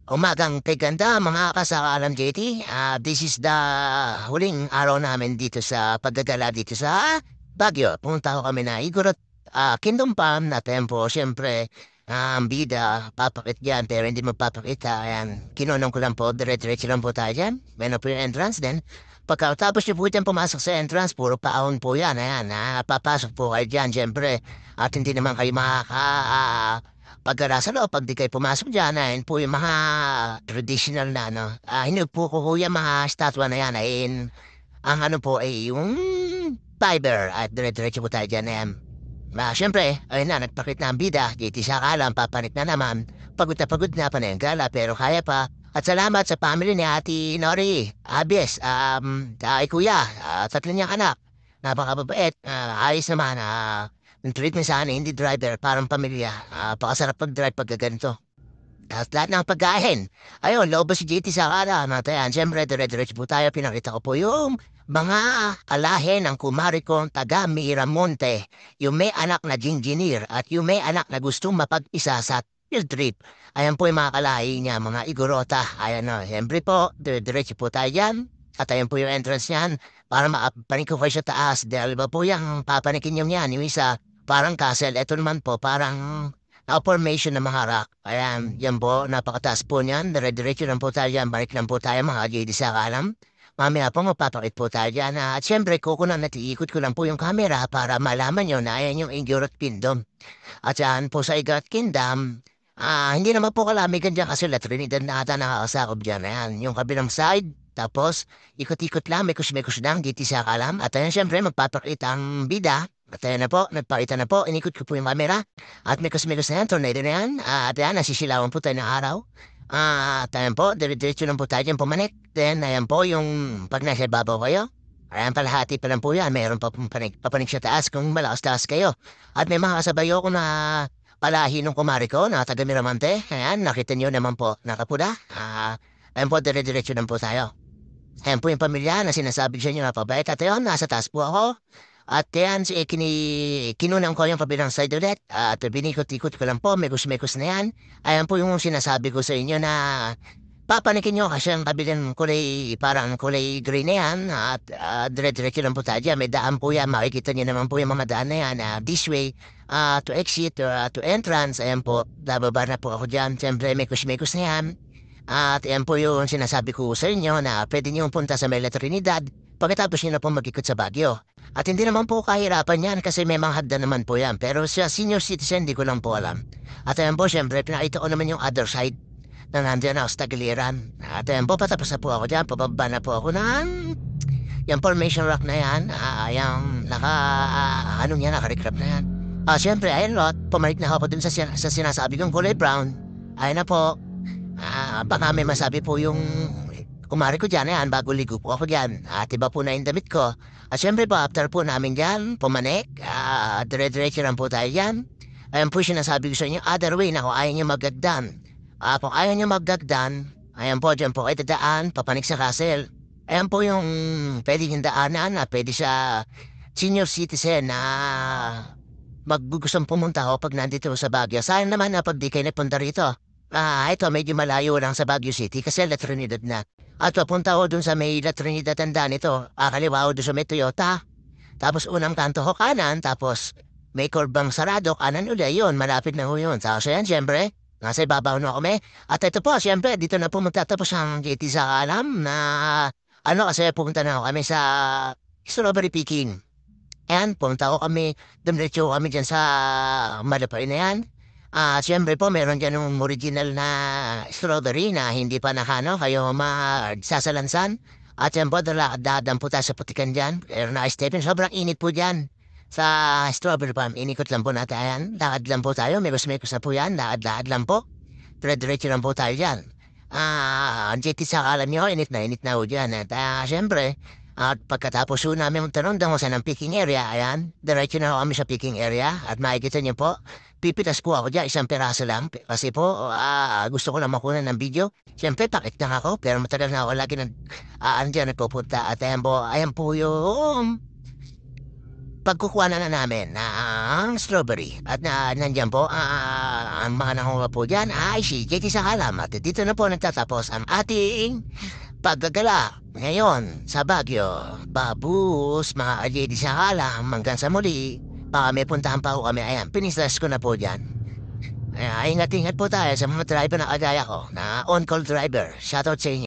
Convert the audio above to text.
Umagang kaganda mga kasakalam JT. This is the huling araw namin dito sa paggagala dito sa Baguio. Pumunta ko kami na Igorot Kingdom Palm na tempo. Siyempre, ang bida, papakit dyan pero hindi magpapakita. Ayan, kinunong ko lang po, dire-diretso lang po tayo dyan. Meron po yung entrance din. Pagkatapos niyo po dyan pumasok sa entrance, puro paahon po yan. Ayan, papasok po kayo dyan, siyempre. At hindi naman kayo pagkara sa loob, pag di kayo pumasok dyan, ayun po yung mga traditional na, hindi po ko yung mga statwa na yan, ayun, ang ano po ay yung fiber, at dire-diretso po tayo dyan, Siyempre, ayun na, nagpakit na ang bida, dito sa kalam, papanik na naman, pagod na pa na yung gala, pero kaya pa, at salamat sa family ni Ate Nori, Abis, kay Kuya, tatlo niyang anak, napakababait, ayos naman, yung treatment sa akin, hindi driver, parang pamilya. Pakasarap pag-drive pag ganito. At lahat ng pagkain. Ayun, loob si JT sa kara. Matayan, siyempre, dire-diretso po tayo. Pinakita ko po yung mga alahe ng kumari kong taga Miramonte. Yung may anak na engineer at yung may anak na gustong mapag-isa sa field trip. Ayan po yung mga kalahi niya, mga igorota. Ayan o, siyempre po, dire-diretso po tayo dyan. At ayan po yung entrance niyan para makapanik ko kayo sa taas. Dahil ba po yung papanikin niyo niyan, yung isa parang castle. Ito naman po, parang formation ng mga rock. Ayan, yan po, napakataas po niyan. Dire-diretso lang po tayo yan. Balik lang po tayo mga JD sa kalam. Mamaya po magpapakit po tayo dyan. At syempre, kukunan at iikot ko lang po yung camera para malaman nyo na ayan yung Igorot Kingdom. At yan po sa Igorot Kingdom, hindi naman po kalamigan dyan kasi La Trinidad na ata nakakasakop dyan. Ayan, yung kabilang side. Tapos, ikot-ikot lang, mekos-mekos lang, dito sa kalam. At ayan, syempre, magpapakita ang bida. At ayan na po, nagpakita na po, inikot ko po yung camera. At mekos-mekos na yan, tornado na yan. At ayan, nasisilawan po tayo ng araw. At ayan po, dire-diretso lang po tayo dyan pumanik. Then, ayan po, yung pag nasa babaw kayo. Ayan, palahati pa lang po yan. Mayroon pa pong papanik sa taas kung malakas taas kayo. At may mga kasabay ko na palahi ng kumari ko na taga Miramante. Ayan, nakita nyo naman po, nakapula. Ayan po, dire-diretso lang po tayo. Ayan po yung pamilya na sinasabi sa inyo na pabait. At ayun, nasa taas po ako. At yan, kinunang ko yung kabilang side ulit. At binikot-ikot ko lang po, mekos-mekos na yan. Ayan po yung sinasabi ko sa inyo na papanikin nyo kasi ang kabilang kulay, parang kulay green na yan. At dire-diretso lang po tayo dyan. May daan po yan. Makikita nyo naman po yung mga daan na yan. This way, to exit, to entrance. Ayan po, bababa na po ako dyan. Siyempre, mekos-mekos na yan. At yan po yung sinasabi ko sa inyo na pwede nyo punta sa Mela Trinidad pagkatapos nyo na po mag-ikot sa Baguio. At hindi naman po kahirapan yan kasi may mga hagdan naman po yan. Pero sa senior citizen, di ko lang po alam. At ayan po, syempre, pinakita ko naman yung other side na nandiyan ako sa Tagiliran. At ayan po, patapos na po ako dyan. Pababa na po ako ng yung formation rock na yan. Yung ano yan, nakarecrap na yan. Syempre, ayan lot, pumalik na ako dun sa sinasabi kong kulay brown. Ayan na po. Baka may masabi po yung kumari ko dyan, yan, bago ligo po ako dyan. At iba po na yung damit ko. At syempre po, after po namin dyan, pumanik, dire-diretso lang po tayo dyan. Ayan po sinasabi ko sa inyo, other way na kung ayaw nyo magdagdan. Kung ayaw nyo magdagdan, ayan po, dyan po kayo dadaan, papanik sa castle. Ayan po yung pwede yung daanan na pwede sa senior citizen na maggugustong pumunta ako pag nandito sa Baguio. Sayang naman na pag di kayo nagpunta rito. Ito medyo malayo lang sa Baguio City kasi La Trinidad na. At papunta ko dun sa may La Trinidad tanda nito. Kaliwa ko dun sa may Toyota. Tapos unang kanto ko kanan. Tapos may kurbang sarado. Kanan ulit yun. Malapit na ho yun. Tapos yan, siyempre. Nasa ibabaw na kami. At ito po, siyempre, dito na pumunta. Tapos ang JT sa alam na kasi pumunta na kami sa strawberry picking. Ayan, pumunta ko kami. Dumiretso kami dyan sa Malapay na yan. Siyempre po, meron dyan yung original na strawberry na hindi pa nakano, kayo magsasalansan. At yan po, dadaan po tayo sa putikan dyan. Pero na-stepen, sobrang init po dyan. Sa strawberry farm, inikot lang po natin yan. Lakad lang po tayo, mekos-mekos na po yan. Lakad lang po. Dire-diretso lang po tayo dyan. Ang JT sa kalam nyo, init na po dyan. At siyempre, at pagkatapos po namin magtanong doon sa ng picking area, ayan, diretso na kami sa picking area at makikita niyo po, pipitas po ako dyan, isang peraso lang kasi po gusto ko na makuha ng video. Siyempre, pakit lang ako pero matagal na ako lagi andyan nagpupunta at ayan po yung pagkukuha na namin ng strawberry. At nandiyan po, ang mga nangunguha po dyan ay si JT Sakalam. At dito na po nagtatapos ang ating paggagala ngayon sa Baguio. Babus, mga JT Sakalam, hanggang sa muli. Baka may puntahan pa po kami. Ayan, pinislas ko na po dyan. Ingat-ingat po tayo sa mga driver na kagaya ko, na on-call driver. Shoutout sa inyo.